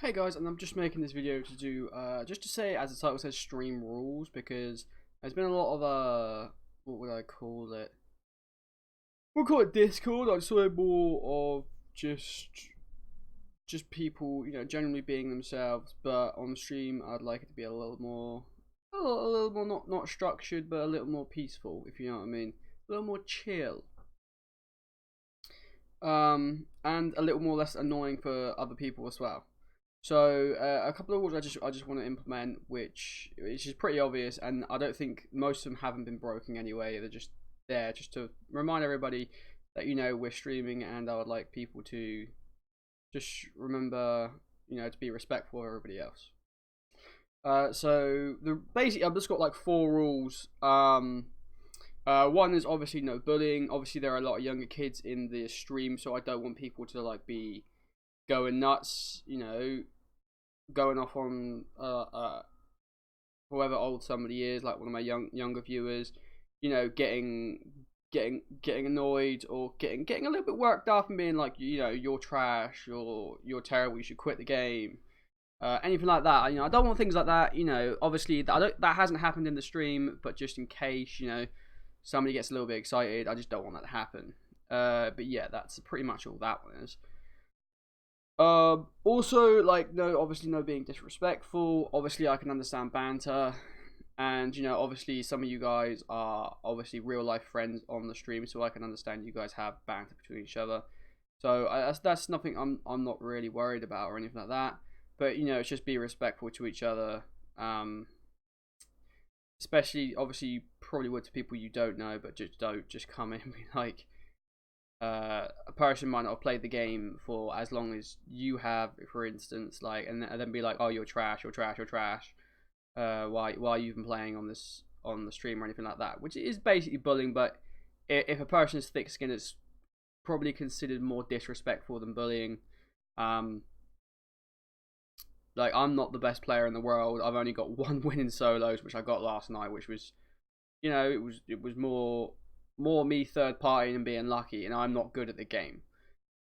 Hey guys, and I'm just making this video to do, just to say, as the title says, stream rules, because there's been a lot of, what would I call it? We'll call it Discord. I saw it more of just people, generally being themselves, but on stream, I'd like it to be a little more, a little more not structured, but a little more peaceful, if you know what I mean. A little more chill. And a little more less annoying for other people as well. So a couple of rules I just want to implement, which is pretty obvious, and I don't think most of them haven't been broken anyway. They're just there just to remind everybody that we're streaming, and I would like people to just remember to be respectful of everybody else. So basically I've just got like 4 rules. One is obviously no bullying. Obviously there are a lot of younger kids in the stream, so I don't want people to like be going nuts, going off on whoever old somebody is, like one of my younger viewers, getting annoyed or getting a little bit worked up and being like, you're trash or you're terrible, you should quit the game. Anything like that, I don't want things like that. Obviously that hasn't happened in the stream, but just in case, somebody gets a little bit excited, I just don't want that to happen. But yeah, that's pretty much all that one is. Also, like, no, obviously no being disrespectful. Obviously I can understand banter, and obviously some of you guys are obviously real life friends on the stream, so I can understand you guys have banter between each other. So that's nothing I'm not really worried about or anything like that. But it's just be respectful to each other. Especially, obviously, you probably would to people you don't know, but don't just come in and be like, a person might not have played the game for as long as you have, for instance, like, and then be like, oh, you're trash, you're trash, you're trash. Why are you even playing on the stream or anything like that? Which is basically bullying, but if a person is thick-skinned, it's probably considered more disrespectful than bullying. Like, I'm not the best player in the world. I've only got 1 win in solos, which I got last night, which was, it was more me third party and being lucky, and I'm not good at the game.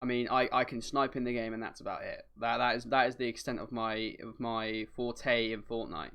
I mean, I can snipe in the game, and that's about it. That is the extent of my forte in Fortnite.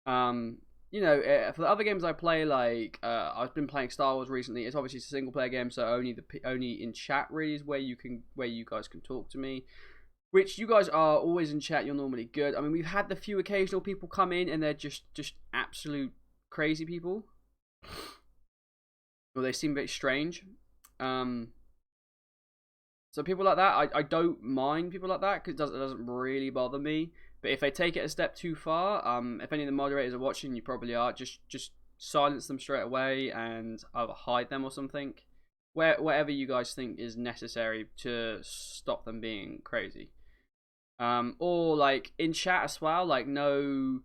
For the other games I play, like I've been playing Star Wars recently. It's obviously a single player game, so only in chat really is where you guys can talk to me. Which you guys are always in chat. You're normally good. I mean, we've had the few occasional people come in, and they're just absolute crazy people. Well, they seem a bit strange. So people like that, I don't mind people like that, because it doesn't really bother me. But if they take it a step too far, if any of the moderators are watching, you probably are, just silence them straight away and either hide them or something. Whatever you guys think is necessary to stop them being crazy. Or like in chat as well, like no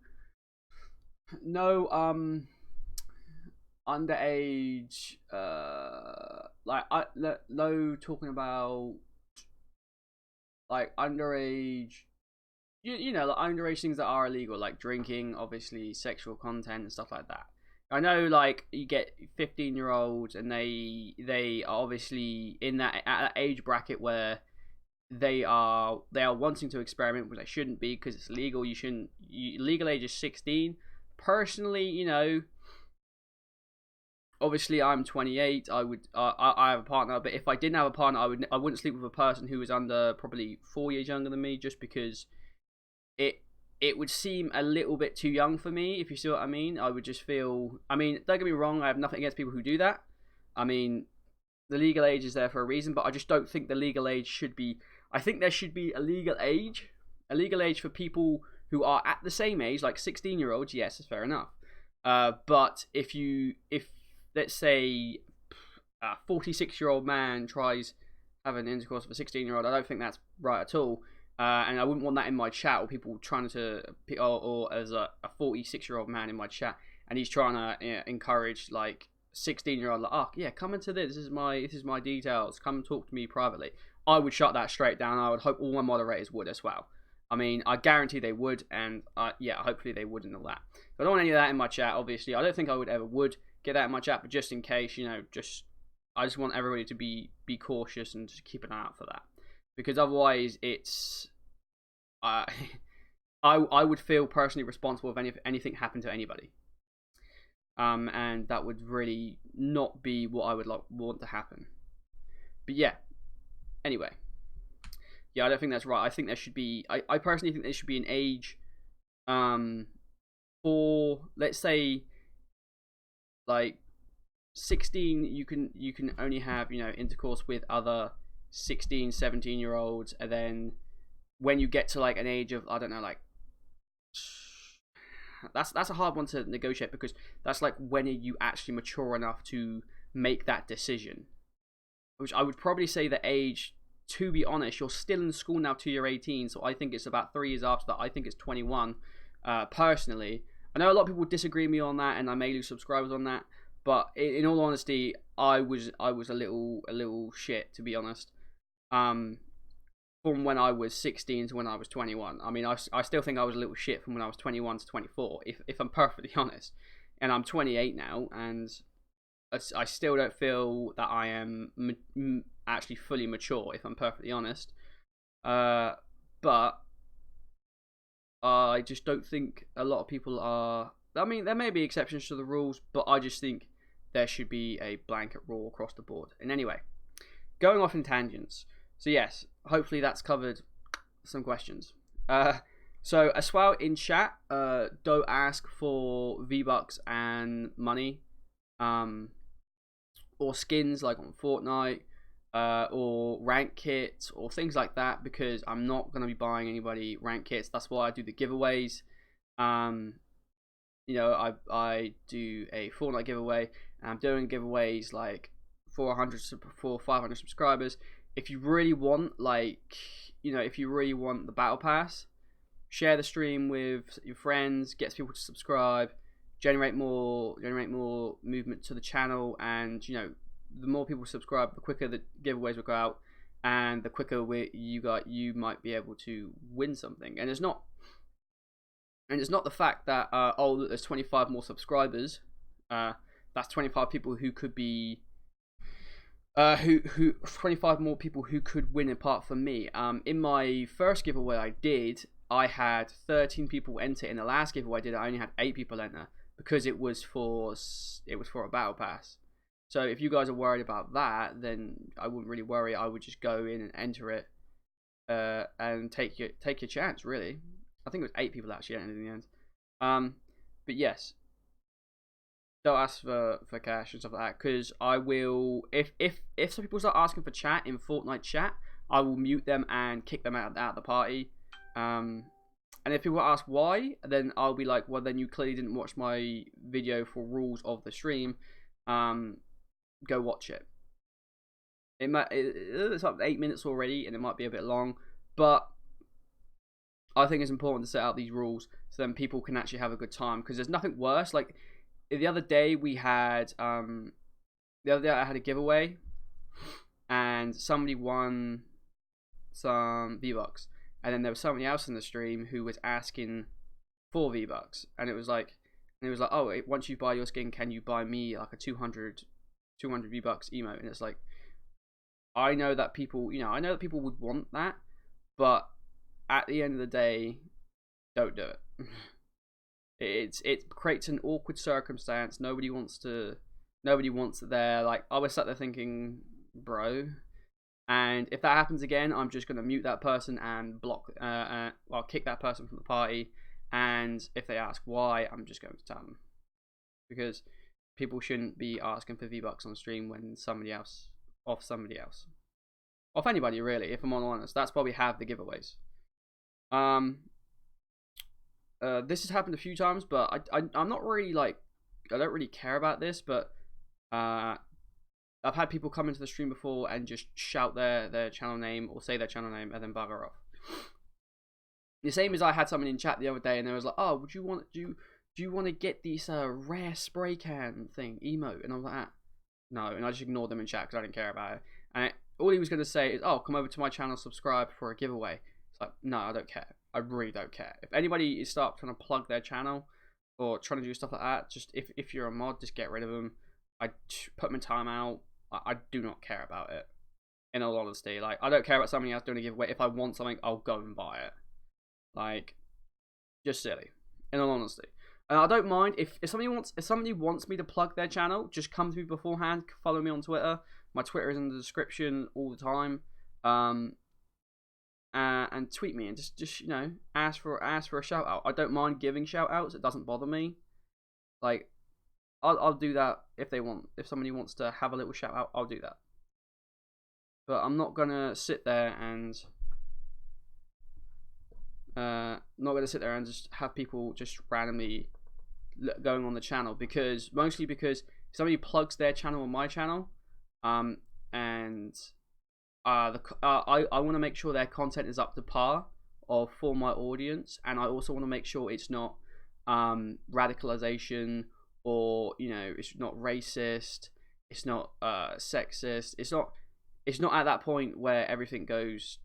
underage, no talking about like underage, like underage things that are illegal, like drinking, obviously sexual content and stuff like that. I know, like, you get 15-year-olds and they are obviously in at that age bracket where they are wanting to experiment, but they shouldn't be, because it's legal. Legal age is 16. Personally, obviously I'm 28. I have a partner, but if I didn't have a partner, I wouldn't sleep with a person who was under probably 4 years younger than me, just because it would seem a little bit too young for me, if you see what I mean. I would just feel, I mean, don't get me wrong, I have nothing against people who do that. I mean, the legal age is there for a reason, but I just don't think the legal age should be, I think there should be a legal age for people who are at the same age, like 16-year-olds, yes, it's fair enough. But if let's say a 46-year-old man tries having intercourse with a 16-year-old, I don't think that's right at all. And I wouldn't want that in my chat, or people trying to, or as a 46-year-old man in my chat, and he's trying to encourage like 16-year-old, like, oh yeah, come into this. This is my details. Come talk to me privately. I would shut that straight down. I would hope all my moderators would as well. I mean, I guarantee they would, and yeah, hopefully they would and all that. So I don't want any of that in my chat. Obviously, I don't think I would get that in my chat, but just in case, I just want everybody to be cautious and just keep an eye out for that. Because otherwise, I would feel personally responsible if anything happened to anybody. And that would really not be what I would want to happen. But yeah, anyway, yeah, I don't think that's right. I think there should be. I personally think there should be an age, for, let's say, like 16. You can only have, intercourse with other 16, 17 year olds, and then when you get to like an age of, I don't know, like, that's a hard one to negotiate, because that's like, when are you actually mature enough to make that decision? Which I would probably say the age, to be honest, you're still in school now till you're 18, so I think it's about 3 years after that. I think it's 21. Personally, I know a lot of people disagree with me on that, and I may lose subscribers on that, but in all honesty, I was a little shit, to be honest. From when I was 16 to when I was 21. I mean, I still think I was a little shit from when I was 21 to 24, if I'm perfectly honest. And I'm 28 now, and I still don't feel that I am actually fully mature, if I'm perfectly honest. But I just don't think a lot of people are. I mean, there may be exceptions to the rules, but I just think there should be a blanket rule across the board. And anyway, going off in tangents. So yes, hopefully that's covered some questions. So as well in chat, don't ask for V-Bucks and money, or skins like on Fortnite, or rank kits or things like that, because I'm not gonna be buying anybody rank kits. That's why I do the giveaways. I do a Fortnite giveaway, and I'm doing giveaways like for 500 subscribers. If you really want, if you really want the battle pass, share the stream with your friends, get people to subscribe, generate more movement to the channel, and the more people subscribe, the quicker the giveaways will go out, and the quicker you might be able to win something. And it's not the fact that there's 25 more subscribers. That's 25 people who could be. 25 more people who could win apart from me. In my first giveaway I had 13 people enter. In the last giveaway I only had 8 people enter, because it was for a battle pass. So if you guys are worried about that, then I wouldn't really worry. I would just go in and enter it, and take your chance. Really, I think it was 8 people actually entered in the end. But yes. Don't ask for cash and stuff like that, because I will, if some people start asking for chat in Fortnite chat, I will mute them and kick them out of the party. And if people ask why, then I'll be like, well, then you clearly didn't watch my video for rules of the stream. Go watch it. It's up 8 minutes already, and it might be a bit long, but I think it's important to set out these rules so then people can actually have a good time, because there's nothing worse. Like, the other day I had a giveaway, and somebody won some V-Bucks, and then there was somebody else in the stream who was asking for V-Bucks, and it was like, oh, once you buy your skin, can you buy me like a 200 V-Bucks emote? And it's like, I know that people would want that, but at the end of the day, don't do it. It creates an awkward circumstance. Nobody wants it there. Like, I was sat there thinking, bro. And if that happens again, I'm just gonna mute that person and I'll kick that person from the party. And if they ask why, I'm just going to tell them, because people shouldn't be asking for V-Bucks on stream when somebody else, off anybody really. If I'm honest, that's why we have the giveaways. This has happened a few times, but I'm not really I don't really care about this, but I've had people come into the stream before and just shout their channel name or say their channel name and then bugger off. The same as I had someone in chat the other day, and they was like, oh, do you want to get this rare spray can thing emote? And I was like, no, and I just ignored them in chat because I didn't care about it. And all he was going to say is, oh, come over to my channel, subscribe for a giveaway. It's like, no, I don't care. I really don't care. If anybody starts trying to plug their channel or trying to do stuff like that, just if you're a mod, just get rid of them. I put them in timeout. I do not care about it. In all honesty, like, I don't care about somebody else doing a giveaway. If I want something, I'll go and buy it. Like, just silly, in all honesty. And I don't mind if somebody wants me to plug their channel, just come to me beforehand. Follow me on Twitter. My Twitter is in the description all the time. And tweet me and just you know, ask for a shout out. I don't mind giving shout outs. It doesn't bother me. Like, I'll do that if they want. If somebody wants to have a little shout out, I'll do that. But I'm not gonna sit there and just have people just randomly going on the channel, because if somebody plugs their channel on my channel, and I want to make sure their content is up to par or for my audience, and I also want to make sure it's not radicalization, or you know, it's not racist, it's not sexist, it's not at that point where everything goes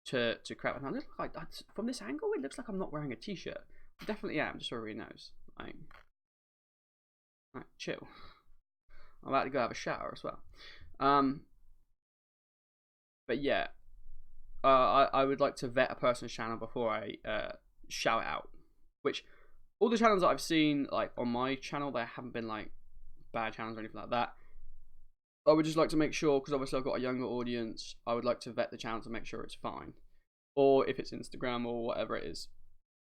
to crap. And I look like, from this angle, it looks like I'm not wearing a t-shirt. I definitely am, just so everybody knows. Like, chill. I'm about to go have a shower as well. But yeah, I would like to vet a person's channel before I shout out. Which, all the channels that I've seen, like on my channel, there haven't been like bad channels or anything like that. I would just like to make sure, because obviously I've got a younger audience, I would like to vet the channel to make sure it's fine. Or if it's Instagram or whatever it is,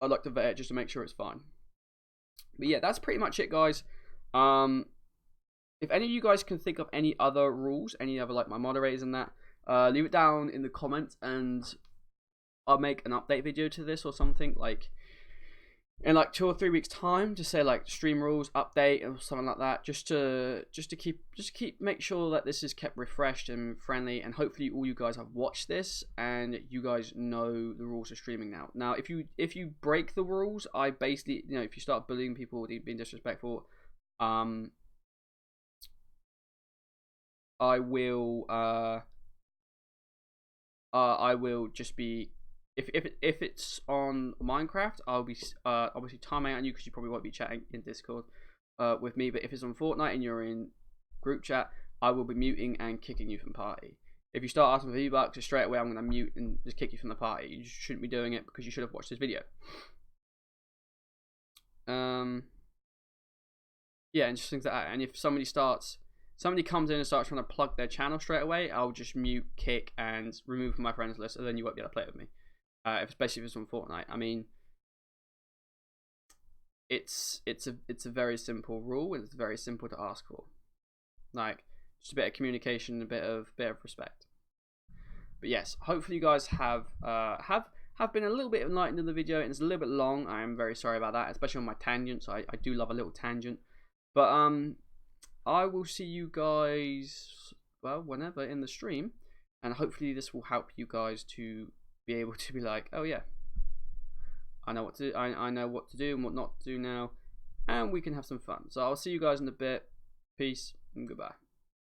I'd like to vet it just to make sure it's fine. But yeah, that's pretty much it, guys. If any of you guys can think of any other rules, any other, like my moderators and that, leave it down in the comments, and I'll make an update video to this or something, like in like 2 or 3 weeks time, to say like stream rules update or something like that, just to make sure that this is kept refreshed and friendly, and hopefully all you guys have watched this and you guys know the rules of streaming now. Now, if you break the rules, I basically, you know, if you start bullying people, being disrespectful, I will just be, if it's on Minecraft, I'll be obviously timing out on you, because you probably won't be chatting in Discord with me. But if it's on Fortnite and you're in group chat, I will be muting and kicking you from party. If you start asking for V-Bucks, straight away I'm going to mute and just kick you from the party. You shouldn't be doing it, because you should have watched this video. Yeah, and just things like that. And if somebody comes in and starts trying to plug their channel straight away, I'll just mute, kick, and remove from my friends list, and then you won't be able to play with me. Especially if it's on Fortnite. I mean, it's a very simple rule, and it's very simple to ask for. Like, just a bit of communication, a bit of respect. But yes, hopefully you guys have been a little bit enlightened in the video, and it's a little bit long. I am very sorry about that, especially on my tangents. I do love a little tangent. But I will see you guys, well, whenever in the stream, and hopefully this will help you guys to be able to be like, oh yeah, I know what to do and what not to do now, and we can have some fun. So I'll see you guys in a bit. Peace and goodbye.